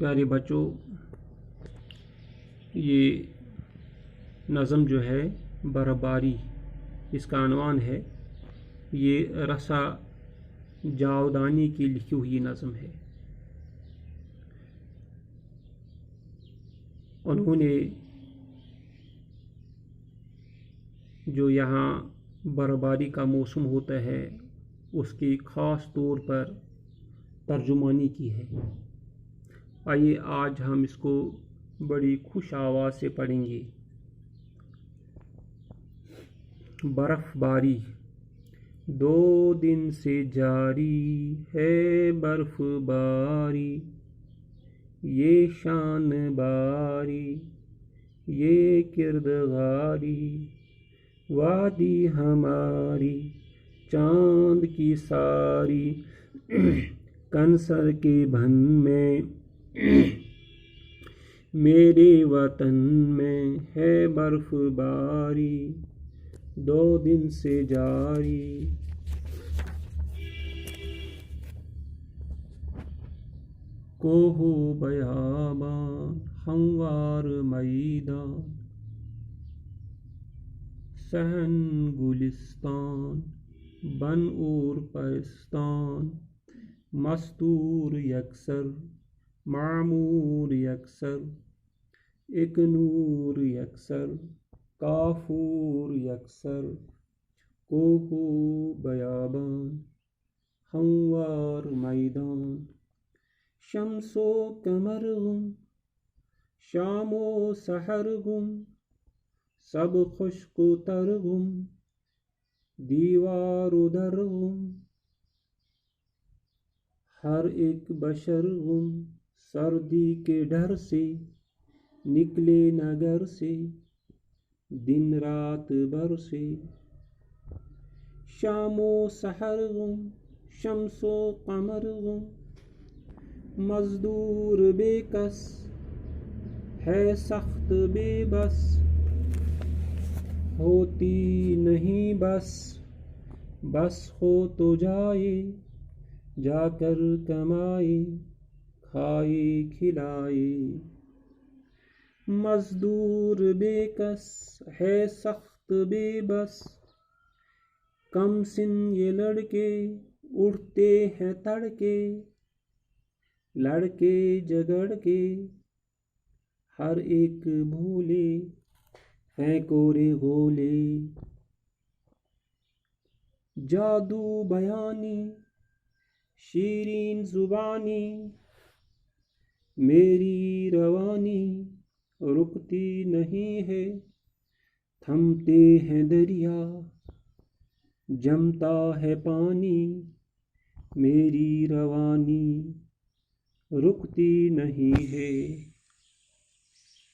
پیارے بچوں، یہ نظم جو ہے برباری، اس کا عنوان ہے۔ یہ رسا جاودانی کی لکھی ہوئی نظم ہے۔ انہوں نے جو یہاں برباری کا موسم ہوتا ہے اس کی خاص طور پر ترجمانی کی ہے۔ آئیے آج ہم اس کو بڑی خوش آواز سے پڑھیں گے۔ برف باری، 2 دن سے جاری ہے برف باری، یہ شان باری، یہ کردگاری، وادی ہماری چاند کی ساری، کنسر کے بن میں میرے وطن میں ہے برف باری، 2 دن سے جاری۔ کوہ و بیابان، ہموار میدان، صحن گلستان، بن اور پستان، مستور یکسر، معمور یکسر، ایک نور یکسر، کافور یکسر، کوہ و بیابان، ہموار میدان، شمس و قمر گم، شام و سحر گم، سب خشک و تر گم، دیوار و در گم، ہر ایک بشر گم، سردی کے ڈر سے نکلے نہ گھر سے، دن رات بھر سے، شام و سحر گم، شمس و قمر گم، مزدور بے کس ہے سخت بے بس، ہوتی نہیں بس، بس ہو تو جائے، جا کر کمائے، کھائے کھلائے، مزدور بے کس ہے سخت بے بس، کم سن یہ لڑکے اٹھتے ہیں تڑکے، لڑکے جگڑ کے، ہر ایک بھولے ہیں کورے گولے، جادو بیانی، شیرین زبانی، میری روانی رکتی نہیں ہے، تھمتے ہیں دریا، جمتا ہے پانی، میری روانی رکتی نہیں ہے۔